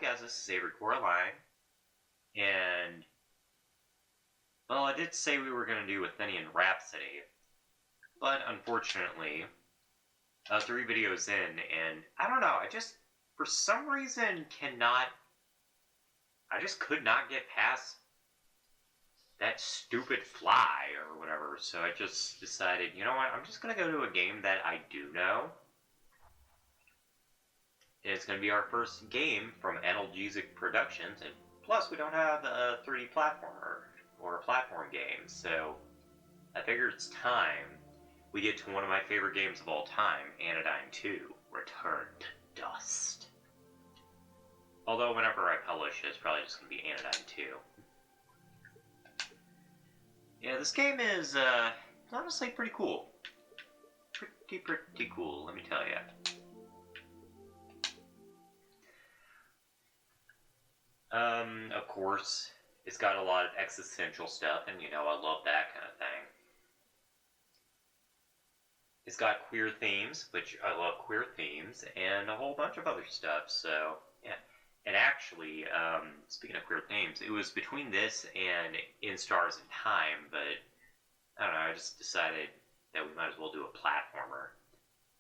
guys, this is Avery, and, well, I did say we were going to do Athenian Rhapsody, but unfortunately, 3 videos in, and I don't know, for some reason, I just could not get past that stupid fly, or whatever, so I just decided, you know what, I'm just going to go to a game that I do know. It's going to be our first game from Analgesic Productions, and plus we don't have a 3D platformer or a platform game, so I figured it's time we get to one of my favorite games of all time, Anodyne 2, Return to Dust. Although whenever I publish it, it's probably just going to be Anodyne 2. Yeah, this game is honestly pretty cool. Pretty cool, let me tell you. Of course, it's got a lot of existential stuff, and you know, I love that kind of thing. It's got queer themes, which I love queer themes, and a whole bunch of other stuff, so, yeah. And actually, speaking of queer themes, it was between this and In Stars and Time, but, I don't know, I just decided that we might as well do a platformer.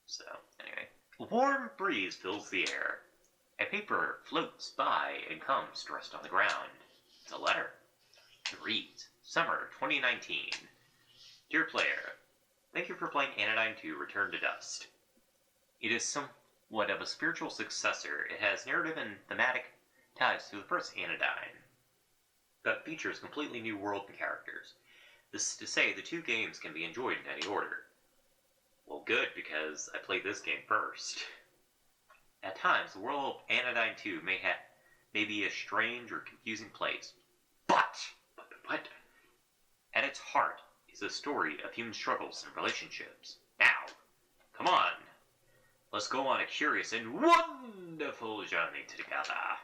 So, anyway. A warm breeze fills the air. A paper floats by and comes to rest on the ground. It's a letter. It reads, Summer 2019. Dear player, thank you for playing Anodyne 2 Return to Dust. It is somewhat of a spiritual successor. It has narrative and thematic ties to the first Anodyne, but features completely new world and characters. This is to say, the 2 games can be enjoyed in any order. Well, good, because I played this game first. At times, the world of Anodyne 2 may be a strange or confusing place, but, at its heart is a story of human struggles and relationships. Now, come on, let's go on a curious and wonderful journey together.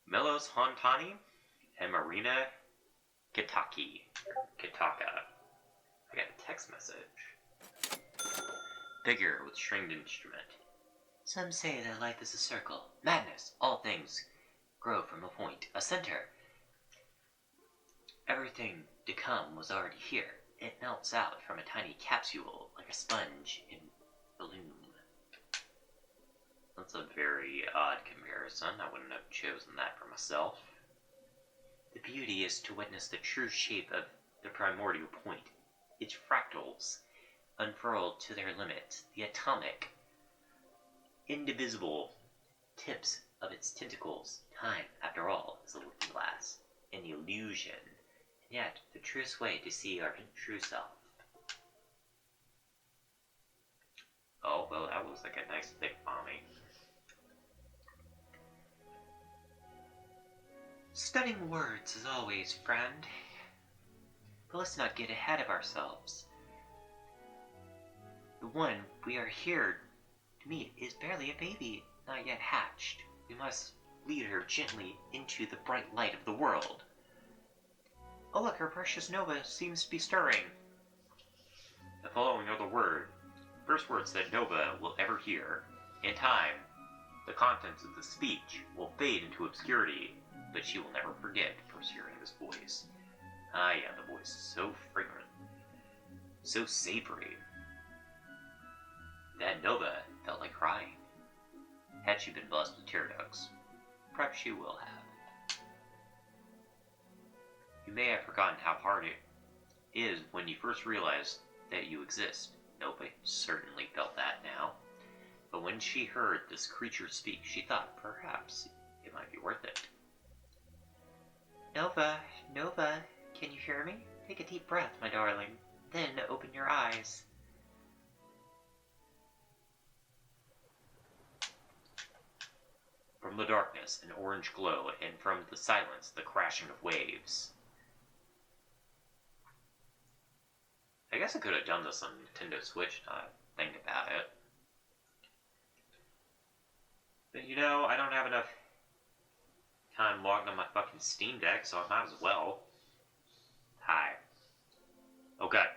Melos Hontani and Marina Kitaka. I got a text message. Figure with stringed instrument. Some say that life is a circle. Madness. All things grow from a point, a center. Everything to come was already here. It melts out from a tiny capsule like a sponge in bloom. That's a very odd comparison. I wouldn't have chosen that for myself. The beauty is to witness the true shape of the primordial point. Its fractals unfurled to their limits, the atomic, indivisible tips of its tentacles. Time, after all, is a looking glass, an illusion, and yet the truest way to see our true self. Oh, well, that was like a nice thick mommy. Stunning words, as always, friend. But let's not get ahead of ourselves. The one we are here to meet is barely a baby, not yet hatched. We must lead her gently into the bright light of the world. Oh look, our precious Nova seems to be stirring. The following are the first words that Nova will ever hear. In time, the contents of the speech will fade into obscurity, but she will never forget first hearing this voice. Ah yeah, the voice is so fragrant, so savory. That Nova felt like crying. Had she been blessed with tear ducts, perhaps she will have. You may have forgotten how hard it is when you first realize that you exist. Nova certainly felt that now. But when she heard this creature speak, she thought perhaps it might be worth it. Nova, can you hear me? Take a deep breath, my darling. Then open your eyes. From the darkness, an orange glow, and from the silence, the crashing of waves. I guess I could have done this on Nintendo Switch, now that I think about it. But you know, I don't have enough time logged on my fucking Steam Deck, so I might as well. Hi. Oh god,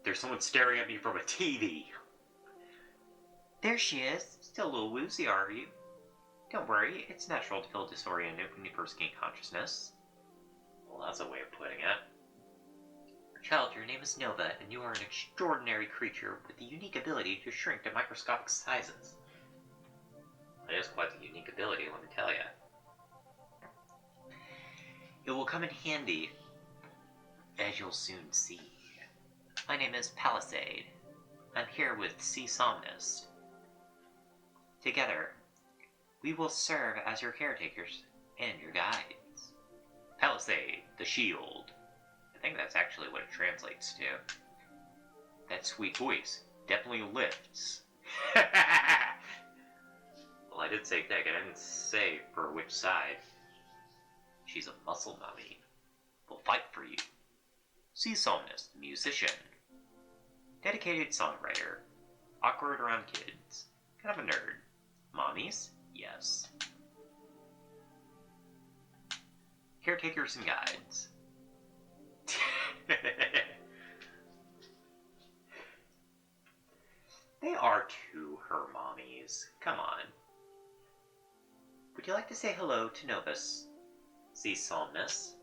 there's someone staring at me from a TV. There she is. Still a little woozy, are you? Don't worry, it's natural to feel disoriented when you first gain consciousness. Well, that's a way of putting it. Child, your name is Nova, and you are an extraordinary creature with the unique ability to shrink to microscopic sizes. That is quite the unique ability, let me tell you. It will come in handy, as you'll soon see. My name is Palisade. I'm here with Sea Somnus. Together, we will serve as your caretakers and your guides. Palisade, the shield. I think that's actually what it translates to. That sweet voice definitely lifts. Well, I did say thick, I didn't say for which side. She's a muscle mummy. Will fight for you. Sea Somnus, the musician. Dedicated songwriter. Awkward around kids. Kind of a nerd. Mommies? Yes. Caretakers and guides. They are too her mommies. Come on. Would you like to say hello to Novus? Sea Somnus.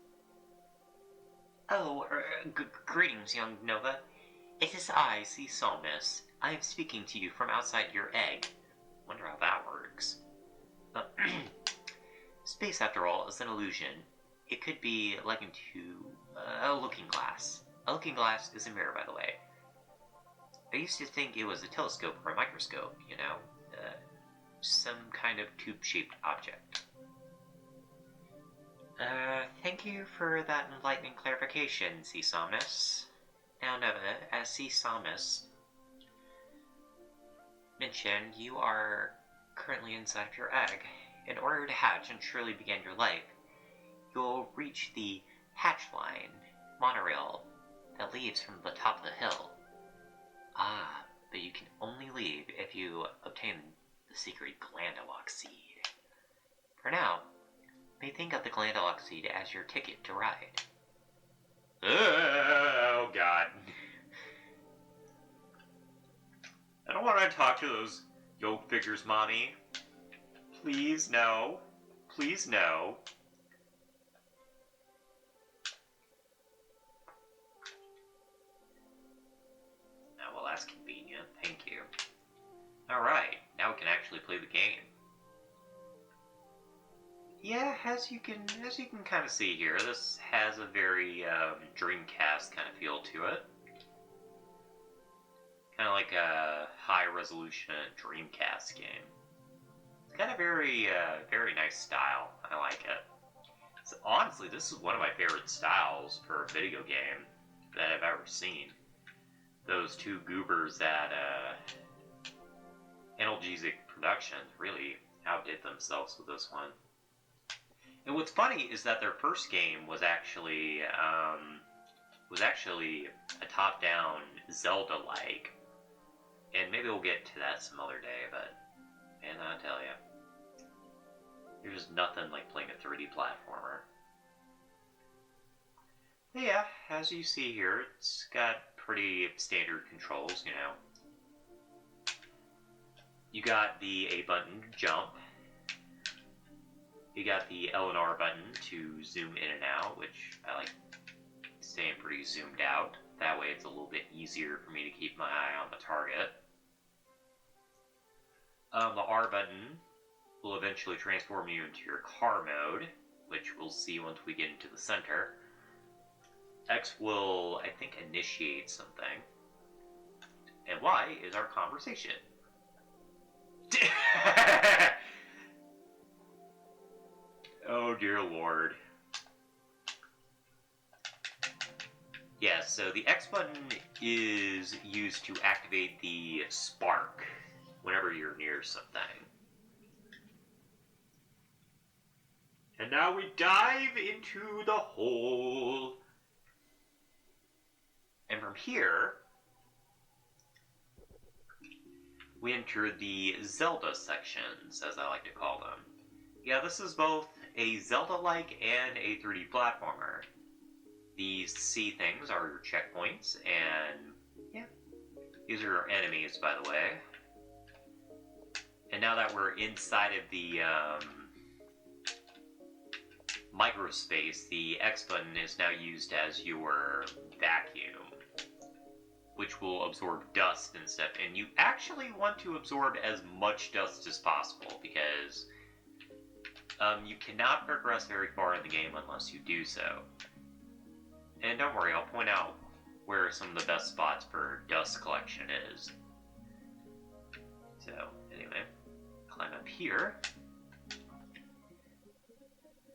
Oh, greetings, young Nova. It is I, Sea Somnus. I am speaking to you from outside your egg. Wonder how that works. Space, after all, is an illusion. It could be likened to a looking glass. A looking glass is a mirror, by the way. I used to think it was a telescope or a microscope, you know? Some kind of tube-shaped object. Thank you for that enlightening clarification, Sea Somnus. Now, Nova, as Sea Somnus mentioned, you are currently inside of your egg. In order to hatch and truly begin your life, you'll reach the hatch line, monorail, that leads from the top of the hill. Ah, but you can only leave if you obtain the secret Glandalock seed. For now, you may think of the Glandalock seed as your ticket to ride. Oh, God. I don't want to talk to those yolk figures, Mommy. Please, no. Please, no. Oh, well, that's convenient. Thank you. Alright, now we can actually play the game. Yeah, as you can kind of see here, this has a very Dreamcast kind of feel to it. Kind of like a high-resolution Dreamcast game. It's got a very nice style. I like it. So, honestly, this is one of my favorite styles for a video game that I've ever seen. Those two goobers at Analgesic Productions really outdid themselves with this one. And what's funny is that their first game was actually a top-down Zelda-like. And maybe we'll get to that some other day, but man, I'll tell you, there's nothing like playing a 3D platformer. But yeah, as you see here, it's got pretty standard controls, you know. You got the A button to jump. You got the L and R button to zoom in and out, which I like staying pretty zoomed out. That way it's a little bit easier for me to keep my eye on the target. The R button will eventually transform you into your car mode, which we'll see once we get into the center. X will, I think, initiate something. And Y is our conversation. Oh dear Lord. Yeah, so the X button is used to activate the spark whenever you're near something. And now we dive into the hole. And from here, we enter the Zelda sections, as I like to call them. Yeah, this is both a Zelda-like and a 3D platformer. These C things are your checkpoints, and yeah, these are your enemies, by the way. And now that we're inside of the microspace, the X button is now used as your vacuum, which will absorb dust and stuff. And you actually want to absorb as much dust as possible, because you cannot progress very far in the game unless you do so. And don't worry, I'll point out where some of the best spots for dust collection is. So, anyway, climb up here.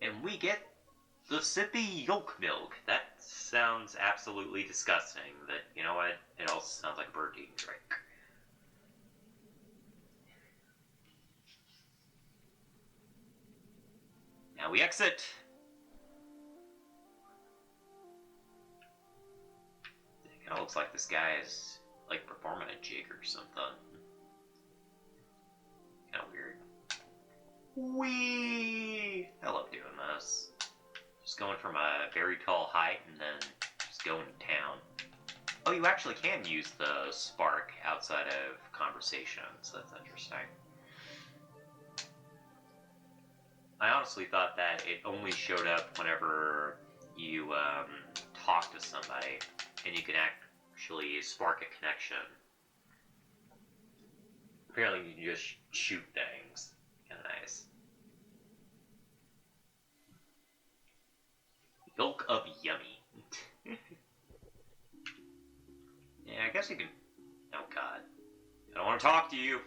And we get the sippy yolk milk. That sounds absolutely disgusting, but you know what? It also sounds like a bird eating drink. Now we exit. It kind of looks like this guy is like performing a jig or something. Kind of weird. Whee! I love doing this. Just going from a very tall height and then just going to town. Oh, you actually can use the spark outside of conversations. That's interesting. I honestly thought that it only showed up whenever you talk to somebody and you can actually spark a connection. Apparently you can just shoot things. Kind of nice. Yolk of yummy. Yeah, I guess you can... Oh god. I don't want to talk to you.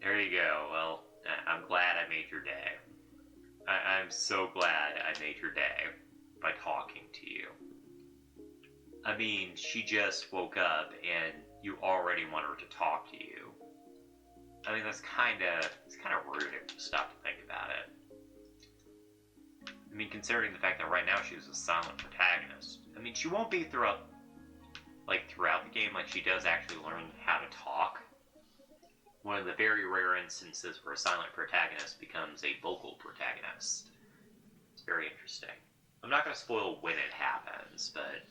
There you go. Well, I'm glad I made your day. I'm so glad I made your day by talking to you. I mean, she just woke up and you already want her to talk to you. I mean, it's kind of rude if you stop to think about it. I mean, considering the fact that right now she was a silent protagonist. I mean, she won't be throughout the game, like she does actually learn how to talk. One of the very rare instances where a silent protagonist becomes a vocal protagonist. It's very interesting. I'm not going to spoil when it happens, but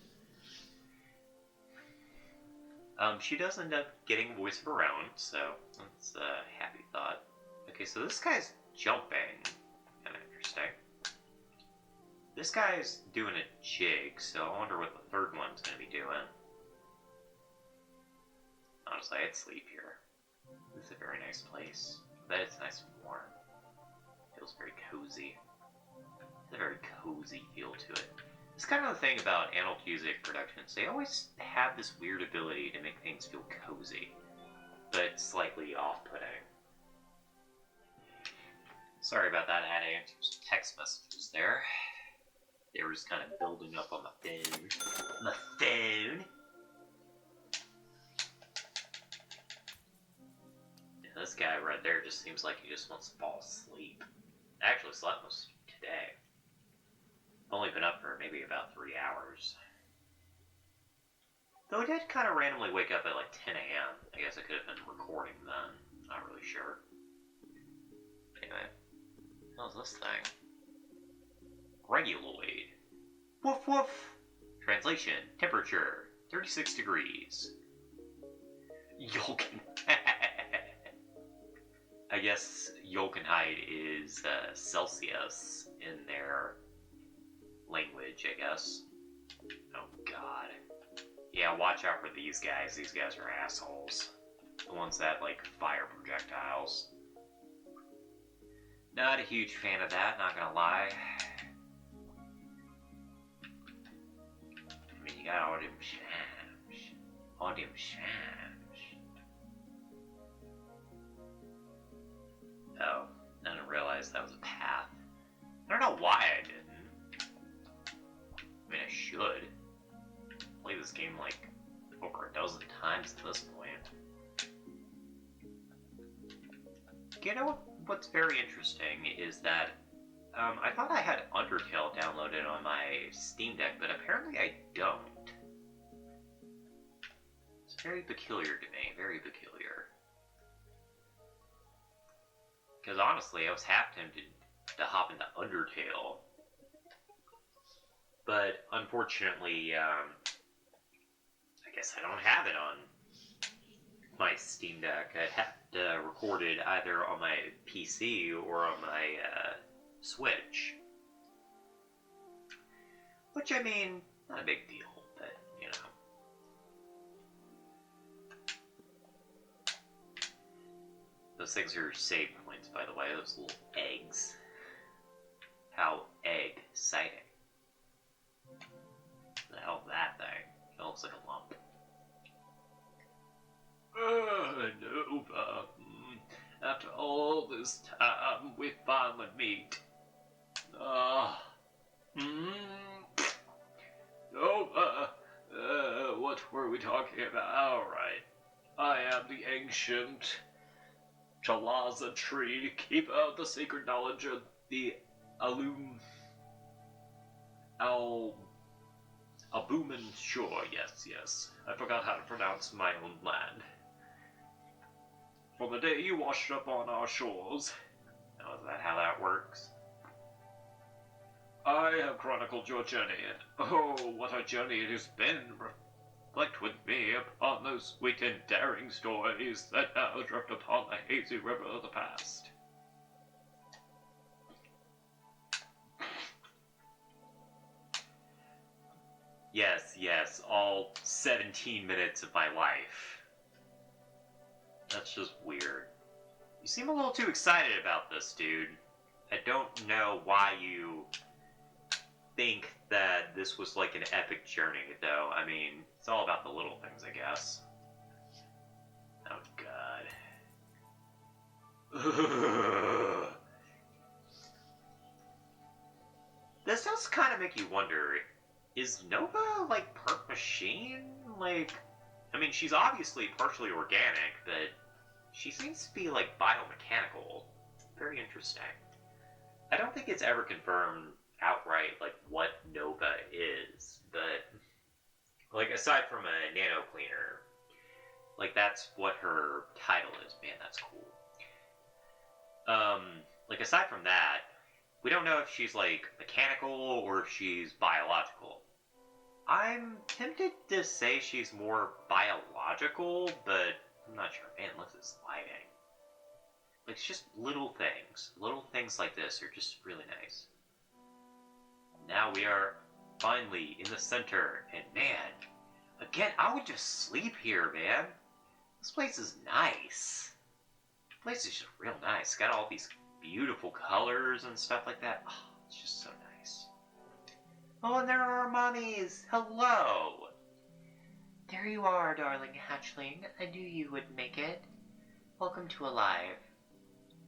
she does end up getting a voice of her own, so that's a happy thought. Okay, so this guy's jumping. Kind of interesting. This guy's doing a jig, so I wonder what the third one's going to be doing. Honestly, I'd sleep here. This is a very nice place. But it's nice and warm. Feels very cozy. It's a very cozy feel to it. It's kind of the thing about analgesic productions. They always have this weird ability to make things feel cozy, but slightly off-putting. Sorry about that, I had to answer some text messages there. They were just kind of building up on my phone. My phone! Yeah, this guy right there just seems like he just wants to fall asleep. I actually slept most of today. I've only been up for maybe about 3 hours. Though I did kind of randomly wake up at like 10 a.m. I guess I could have been recording then. Not really sure. Anyway. How's this thing? Reguloid. Woof woof! Translation. Temperature. 36 degrees. Yolken. I guess Yolkenheit is Celsius in their language, I guess. Oh god. Yeah, watch out for these guys. These guys are assholes. The ones that like fire projectiles. Not a huge fan of that, not gonna lie. I mean, you got all them shams. All them shams. Oh, I didn't realize that was a path. I don't know why I didn't. I mean, I should. Play this game like over a dozen times at this point. You know what's very interesting is that I thought I had Undertale downloaded on my Steam Deck, but apparently I don't. It's very peculiar to me, very peculiar. Because honestly, I was half tempted to hop into Undertale but unfortunately, I guess I don't have it on my Steam Deck. I'd have to record it either on my PC or on my Switch. Which, I mean, not a big deal, but, you know. Those things are save points, by the way, those little eggs. How exciting. What the hell is that thing? It looks like a lump. Nova. After all this time, we finally meet. Nova. What were we talking about? Alright. I am the ancient Chalaza tree, keeper of the sacred knowledge of the Albumen shore. Yes. I forgot how to pronounce my own land. From the day you washed up on our shores. Now, is that how that works? I have chronicled your journey, and oh, what a journey it has been. Reflect with me upon those sweet and daring stories that now drift upon the hazy river of the past. Yes, all 17 minutes of my life. That's just weird. You seem a little too excited about this, dude. I don't know why you think that this was like an epic journey, though. I mean, it's all about the little things, I guess. Oh, God. This does kind of make you wonder, is Nova, like, part machine? Like, I mean, she's obviously partially organic, but she seems to be, like, biomechanical. Very interesting. I don't think it's ever confirmed outright, like, what Nova is, but, like, aside from a nano cleaner, like, that's what her title is. Man, that's cool. Like, aside from that, we don't know if she's, like, mechanical or if she's biological. I'm tempted to say she's more biological, but I'm not sure. Man, look at this lighting. Like, it's just little things. Little things like this are just really nice. Now we are finally in the center, and man, again, I would just sleep here, man. This place is nice. This place is just real nice. It's got all these beautiful colors and stuff like that. Oh, it's just so nice. Oh, and there are our mommies. Hello. There you are, darling hatchling. I knew you would make it. Welcome to Alive.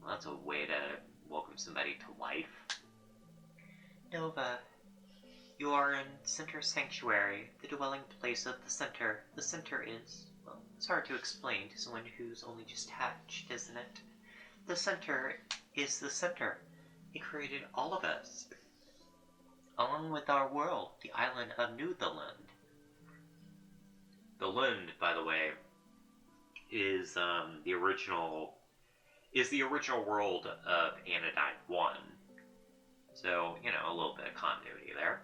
Well, that's a way to welcome somebody to life. Nova, you are in Center Sanctuary, the dwelling place of the Center. The Center is, well, it's hard to explain to someone who's only just hatched, isn't it? The Center is the Center. It created all of us. Along with our world, the island of New the Lund. The Lund, by the way, is the original world of Anodyne 1. So, you know, a little bit of continuity there.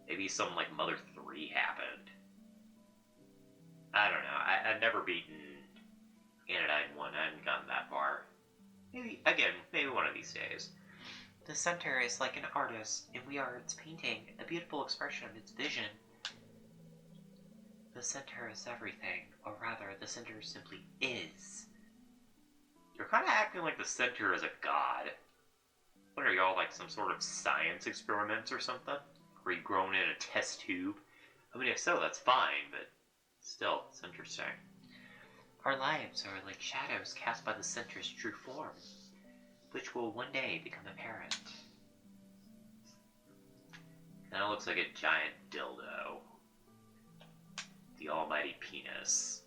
Maybe some, like, Mother 3 happened. I don't know. I've never beaten Anodyne 1. I haven't gotten that far. Maybe one of these days. The Center is like an artist, and we are its painting, a beautiful expression of its vision. The Center is everything, or rather, the Center simply is. You're kind of acting like the Center is a god. What are y'all, like some sort of science experiments or something? Were you grown in a test tube? I mean, if so, that's fine, but still, it's interesting. Our lives are like shadows cast by the Center's true form, which will one day become apparent. Kinda looks like a giant dildo. The almighty penis.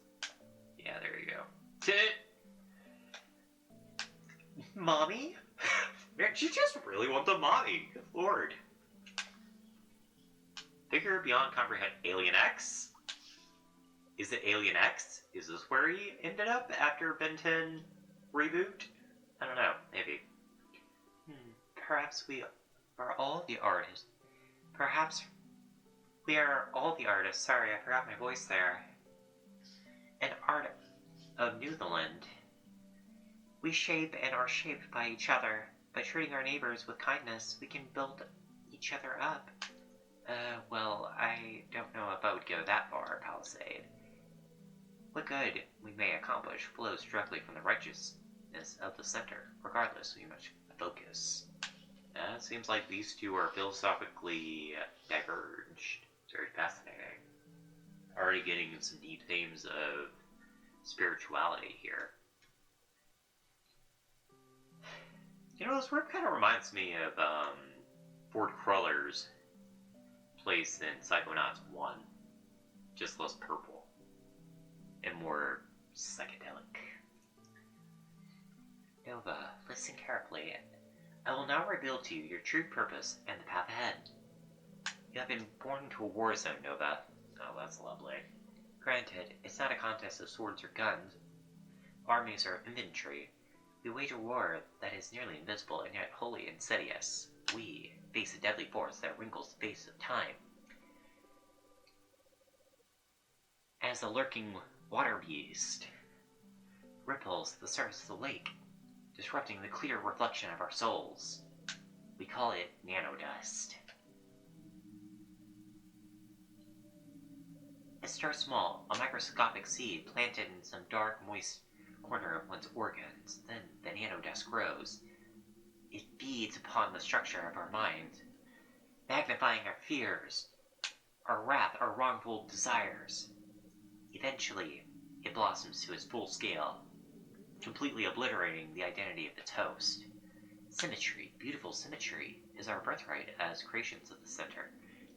Yeah, there you go. Tit! Mommy? Man, you just really want the mommy. Good lord. Figure beyond comprehend. Alien X? Is it Alien X? Is this where he ended up after Ben 10 reboot? I don't know. Maybe. Perhaps we are all the artists. Perhaps we are all the artists. Sorry, I forgot my voice there. An art of Newfoundland. We shape and are shaped by each other. By treating our neighbors with kindness, we can build each other up. Well, I don't know if I would go that far, Palisade. What good we may accomplish flows directly from the righteousness of the center. Regardless, we must focus. It seems like these two are philosophically diverged. It's very fascinating. Already getting some deep themes of spirituality here. You know, this work kind of reminds me of Ford Cruller's place in Psychonauts 1. Just less purple. And more psychedelic. Nova, listen carefully. I will now reveal to you your true purpose and the path ahead. You have been born into a war zone, Nova. Oh, that's lovely. Granted, it's not a contest of swords or guns. Armies are infantry. We wage a war that is nearly invisible and yet wholly insidious. We face a deadly force that wrinkles the face of time. As the lurking water beast ripples the surface of the lake, disrupting the clear reflection of our souls. We call it Nano Dust. It starts small, a microscopic seed planted in some dark, moist corner of one's organs. Then the Nano Dust grows. It feeds upon the structure of our minds, magnifying our fears, our wrath, our wrongful desires. Eventually, it blossoms to its full scale, completely obliterating the identity of its host. Symmetry, beautiful symmetry, is our birthright as creations of the center,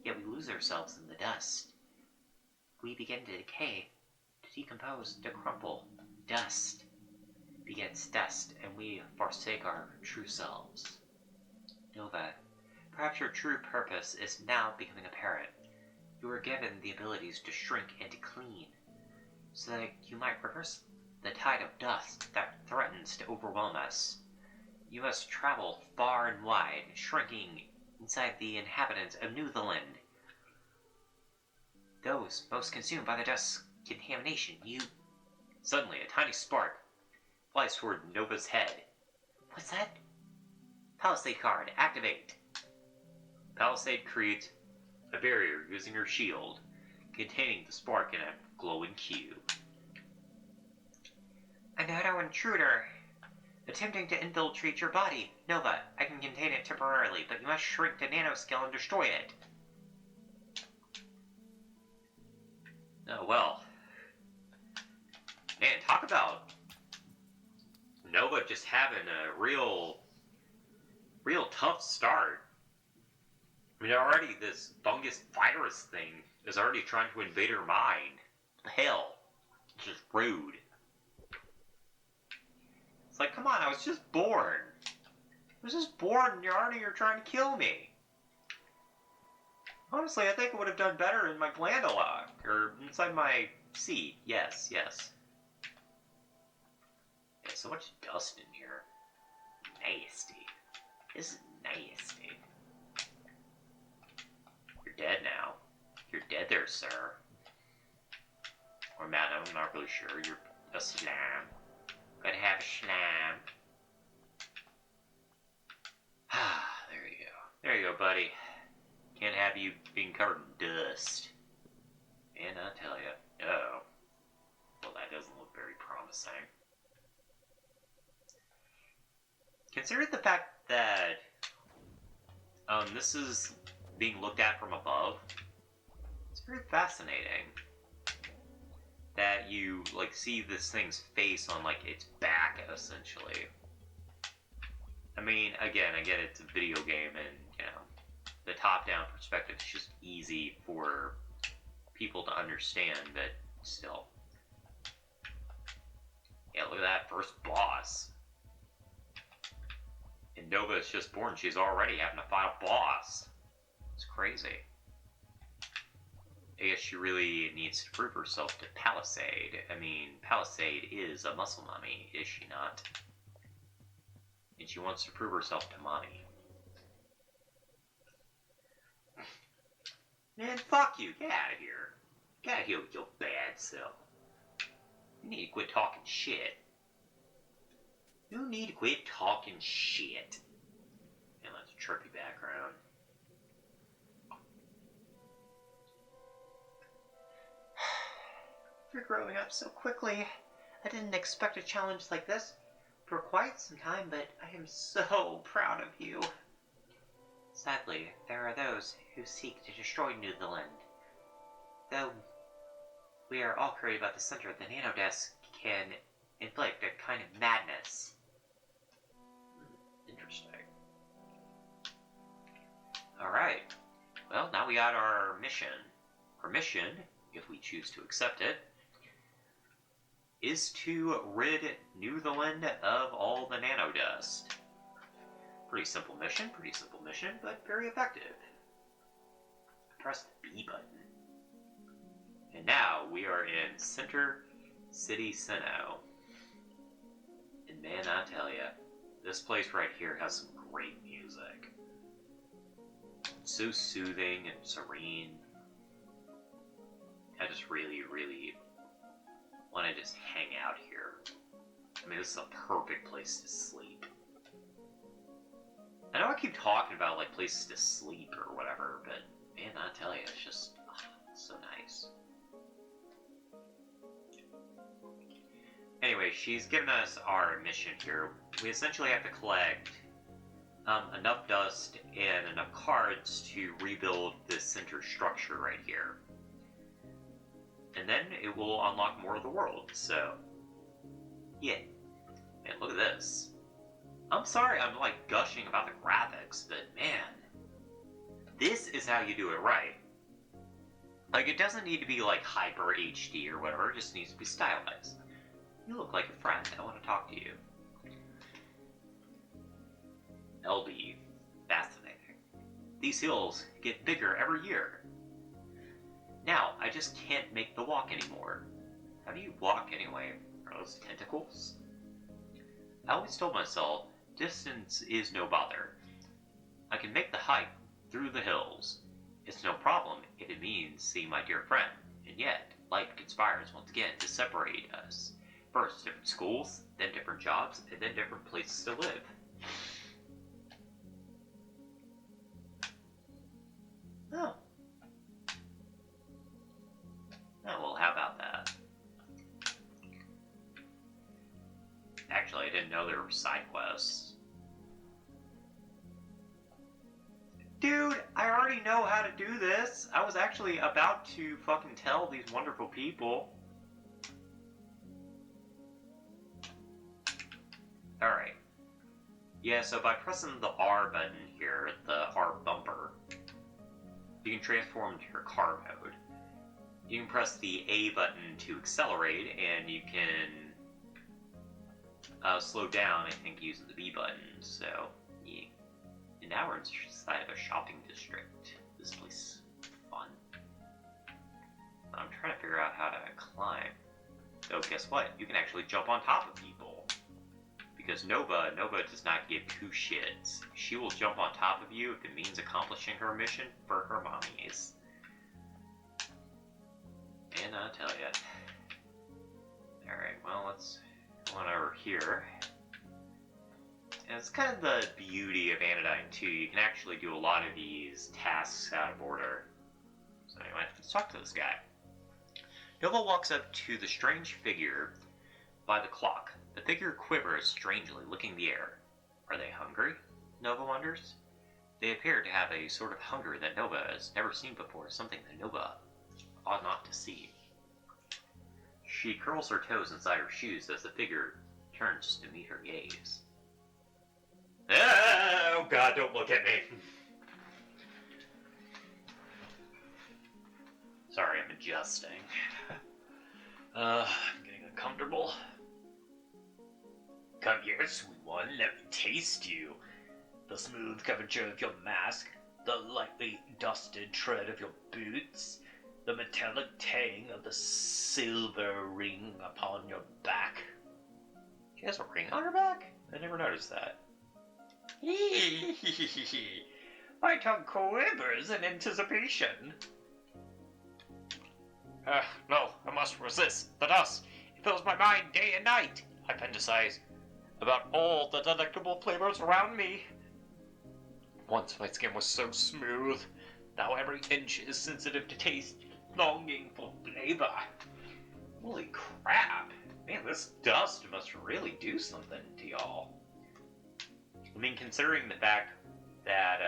yet we lose ourselves in the dust. We begin to decay, to decompose, to crumple. Dust begets dust, and we forsake our true selves. Nova, perhaps your true purpose is now becoming apparent. You were given the abilities to shrink and to clean, so that you might reverse the tide of dust that threatens to overwhelm us. You must travel far and wide, shrinking inside the inhabitants of Newfoundland. Those most consumed by the dust contamination, Suddenly, a tiny spark flies toward Nova's head. What's that? Palisade card, activate. Palisade creates a barrier using her shield, containing the spark in a glowing cube. A nano intruder, attempting to infiltrate your body. Nova, I can contain it temporarily, but you must shrink to nanoscale and destroy it. Oh, well. Man, talk about Nova just having a real tough start. I mean, already this fungus virus thing is already trying to invade her mind. Hell. It's just rude. It's like, come on, I was just born. And you're trying to kill me. Honestly, I think it would have done better in my glandula. Or inside my seat. Yes. Yeah, so much dust in here. Nasty. This is nasty. You're dead now. You're dead there, sir. Or madam, I'm not really sure. You're a slam. Gotta have a slam. There you go, buddy. Can't have you being covered in dust. And I tell you, oh. Well, that doesn't look very promising. Consider the fact that this is being looked at from above. It's very fascinating that you see this thing's face on its back, essentially. I mean, again, I get it's a video game, and the top-down perspective is just easy for people to understand, but still. Yeah, look at that first boss. And Nova is just born. She's already having to fight a boss. It's crazy. I guess she really needs to prove herself to Palisade. I mean, Palisade is a muscle mummy, is she not? And she wants to prove herself to Mommy. Man, fuck you. Get out of here. Get out of here with your bad self. You need to quit talking shit. You need to quit talking shit. And that's a chirpy background. You're growing up so quickly. I didn't expect a challenge like this for quite some time, but I am so proud of you. Sadly, there are those who seek to destroy Newfoundland. Though we are all worried about the center, the Nano Dust can inflict a kind of madness. Interesting. Alright. Well, now we got our mission. Our mission, if we choose to accept it, is to rid Newfoundland of all the Nano Dust. Pretty simple mission, but very effective. Press the B button. And now we are in Center City Sinnoh. And man, I tell ya, this place right here has some great music. It's so soothing and serene. I just really, really want to just hang out here. I mean, this is a perfect place to sleep. I know I keep talking about, like, places to sleep or whatever, but man, I tell you, it's just so nice. Anyway, she's given us our mission here. We essentially have to collect enough dust and enough cards to rebuild this center structure right here. And then it will unlock more of the world, so yeah. Man, look at this. I'm sorry I'm like gushing about the graphics, but man, this is how you do it right. Like, it doesn't need to be like hyper HD or whatever, it just needs to be stylized. You look like a friend, I want to talk to you. LB, fascinating. These hills get bigger every year. Now, I just can't make the walk anymore. How do you walk anyway? Are those tentacles? I always told myself, distance is no bother. I can make the hike through the hills. It's no problem if it means seeing my dear friend. And yet, life conspires once again to separate us. First, different schools, then different jobs, and then different places to live. Oh. Oh, well, how about that? Actually, I didn't know there were side quests. Dude, I already know how to do this. I was actually about to fucking tell these wonderful people. Alright. Yeah, so by pressing the R button here, the R bumper, you can transform into your car mode. You can press the A button to accelerate, and you can slow down, I think, using the B button. So, yeah. And now we're inside of a shopping district. This place is fun. I'm trying to figure out how to climb. Oh, guess what? You can actually jump on top of people. Because Nova does not give two shits. She will jump on top of you if it means accomplishing her mission for her mommies. And I tell ya. Alright, well, let's go on over here. And it's kind of the beauty of Anodyne, too. You can actually do a lot of these tasks out of order. So anyway, let's talk to this guy. Nova walks up to the strange figure by the clock. The figure quivers strangely, licking the air. Are they hungry? Nova wonders. They appear to have a sort of hunger that Nova has never seen before, something that Nova ought not to see. She curls her toes inside her shoes as the figure turns to meet her gaze. Oh god, don't look at me! Sorry, I'm adjusting. I'm getting uncomfortable. Come here, sweet one, let me taste you. The smooth curvature of your mask, the lightly dusted tread of your boots, the metallic tang of the silver ring upon your back. She has a ring on her back? I never noticed that. My tongue quivers in anticipation. No, I must resist the dust. It fills my mind day and night. I fantasize about all the delectable flavors around me. Once my skin was so smooth, now every inch is sensitive to taste, longing for flavor. Holy crap. Man, this dust must really do something to y'all. I mean, considering the fact that,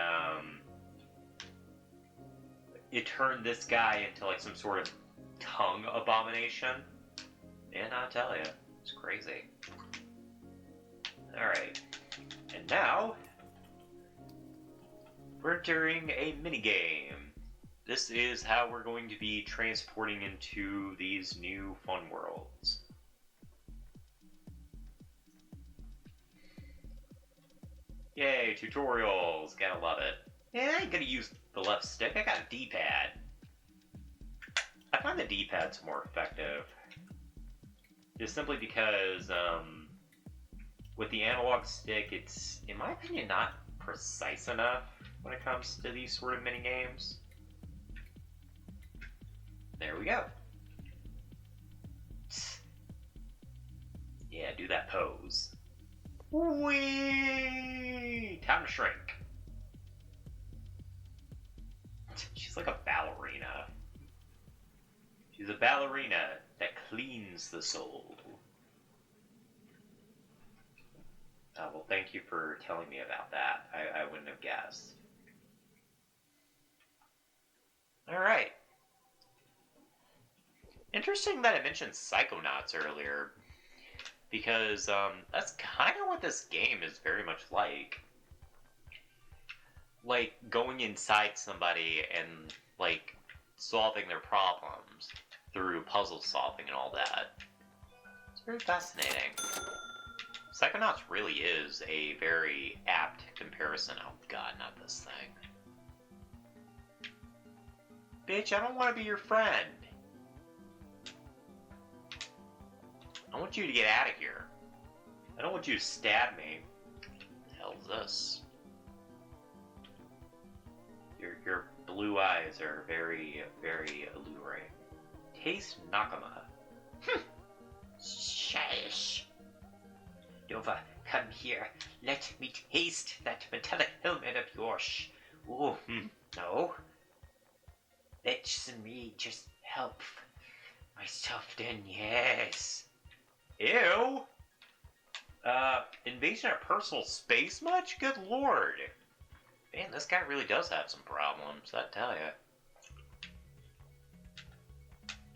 it turned this guy into, like, some sort of tongue abomination. Man, I tell you, it's crazy. Alright. And now, we're entering a minigame. This is how we're going to be transporting into these new fun worlds. Yay, tutorials! Gotta love it. Yeah, I ain't gonna use the left stick, I got a D-pad. I find the D-pad's more effective. Just simply because, with the analog stick, it's, in my opinion, not precise enough when it comes to these sort of mini-games. There we go. Yeah, do that pose. Whee! Time to shrink. She's like a ballerina. She's a ballerina that cleans the soul. Well, thank you for telling me about that. I wouldn't have guessed. Alright. Interesting that I mentioned Psychonauts earlier, because that's kind of what this game is very much like. Like, going inside somebody and, like, solving their problems through puzzle solving and all that. It's very fascinating. Psychonauts really is a very apt comparison. Oh god, not this thing. Bitch, I don't want to be your friend. I want you to get out of here. I don't want you to stab me. What the hell is this? Your blue eyes are very, very alluring. Taste Nakama. Shush. Nova, come here. Let me taste that metallic helmet of yours. Oh, no. Let me just help myself then, yes. Ew. Invasion of personal space much? Good lord. Man, this guy really does have some problems, I tell ya.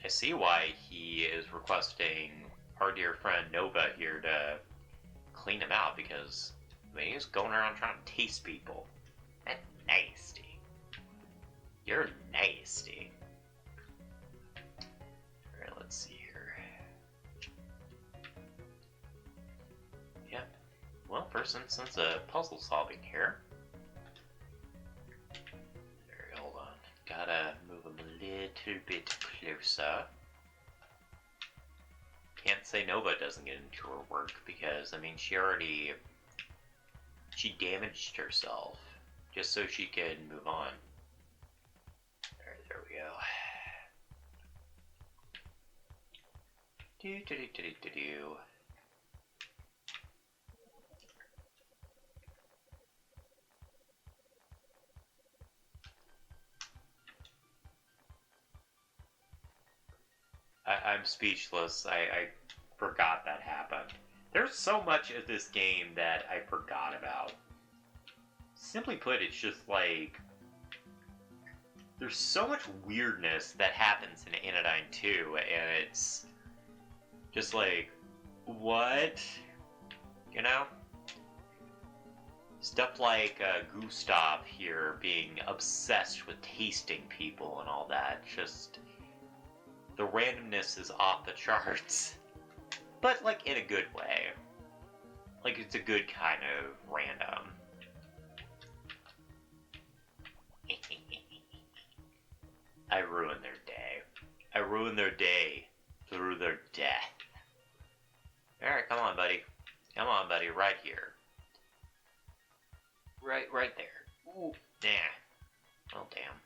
I see why he is requesting our dear friend Nova here to clean him out, because, I mean, he's going around trying to taste people. That's nasty. You're nasty. Alright, let's see here. Yep. Well, first instance of puzzle solving here. Hold on. Gotta move him a little bit closer. Can't say Nova doesn't get into her work because, I mean, she damaged herself just so she could move on. There we go. Do. I'm speechless. I forgot that happened. There's so much of this game that I forgot about. Simply put, it's just like, there's so much weirdness that happens in Anodyne 2, and it's just like, what? You know? Stuff like Gustav here being obsessed with tasting people and all that. Just, the randomness is off the charts. But, like, in a good way. Like, it's a good kind of random. I ruined their day. I ruined their day through their death. Alright, come on, buddy. Come on, buddy, right here. Right there. Ooh, nah. Oh, damn.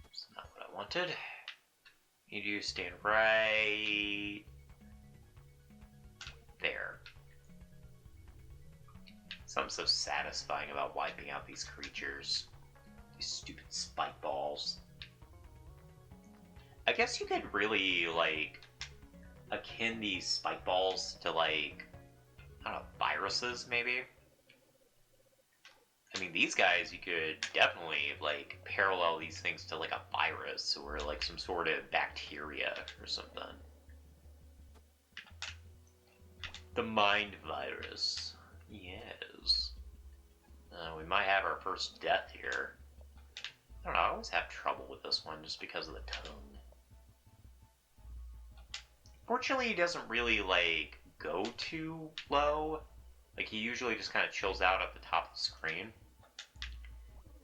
That's not what I wanted. You do stand right there. Something so satisfying about wiping out these creatures. These stupid spike balls. I guess you could really, like, akin these spike balls to, like, I don't know, viruses, maybe? I mean, these guys, you could definitely, like, parallel these things to, like, a virus or, like, some sort of bacteria or something. The mind virus. Yes. We might have our first death here. I don't know, I always have trouble with this one just because of the tongue. Fortunately, he doesn't really, like, go too low. Like, he usually just kind of chills out at the top of the screen.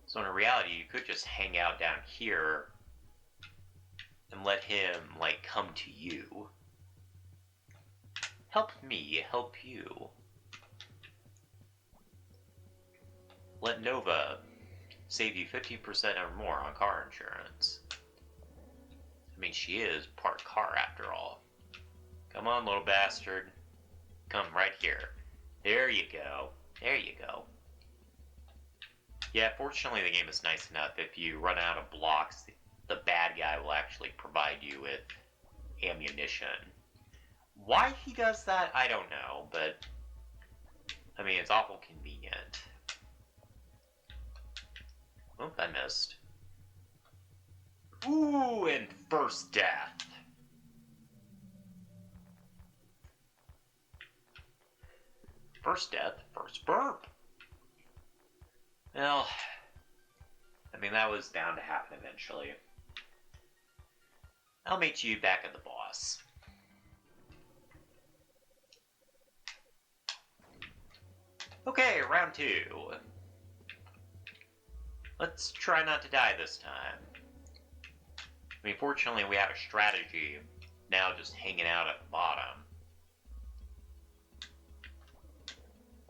So in reality, you could just hang out down here and let him, like, come to you. Help me help you. Let Nova save you 15% or more on car insurance. I mean, she is part car after all. Come on, little bastard. Come right here. There you go. There you go. Yeah, fortunately the game is nice enough. If you run out of blocks, the bad guy will actually provide you with ammunition. Why he does that, I don't know, but I mean, it's awful convenient. Oh, I missed. Ooh, and first death. First death, first burp. Well, I mean, that was bound to happen eventually. I'll meet you back at the boss. Okay, round 2. Let's try not to die this time. I mean, fortunately, we have a strategy now just hanging out at the bottom.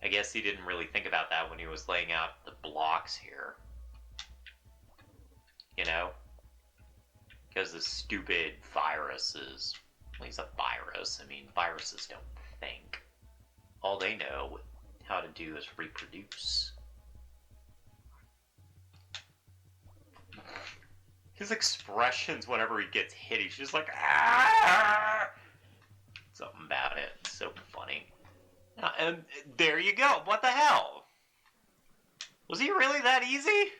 I guess he didn't really think about that when he was laying out the blocks here. You know? Because the stupid viruses. Well, he's a virus. I mean, viruses don't think. All they know how to do is reproduce. His expressions whenever he gets hit, he's just like, ah! Something about it. It's so funny. And there you go. What the hell? Was he really that easy?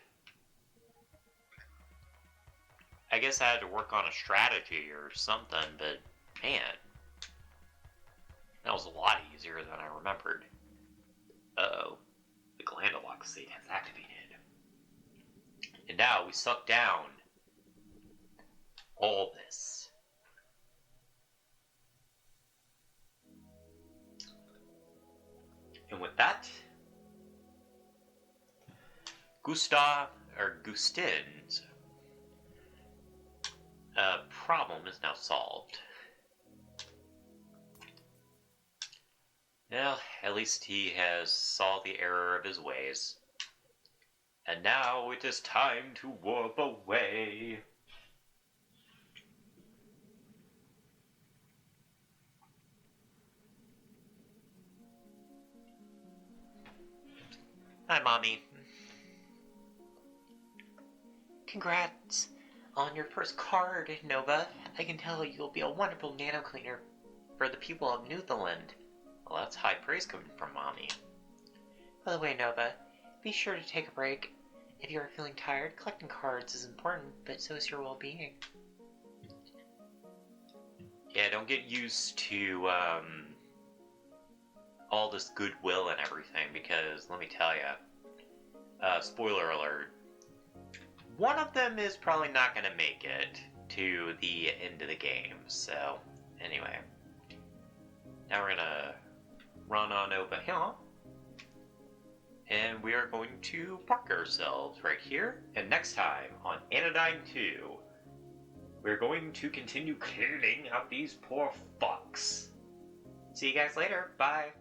I guess I had to work on a strategy or something, but man, that was a lot easier than I remembered. Uh-oh. The Glandalox state has activated. And now we suck down all this. And with that, Gustin's problem is now solved. Well, at least he has solved the error of his ways. And now it is time to warp away. Hi, Mommy. Congrats on your first card, Nova. I can tell you'll be a wonderful nano cleaner for the people of Newfoundland. Well, that's high praise coming from Mommy. By the way, Nova, be sure to take a break. If you are feeling tired, collecting cards is important, but so is your well-being. Yeah, don't get used to, all this goodwill and everything, because, let me tell you, spoiler alert, one of them is probably not going to make it to the end of the game, so, anyway. Now we're going to run on over here, and we are going to park ourselves right here, and next time on Anodyne 2, we're going to continue cleaning out these poor fucks. See you guys later, bye!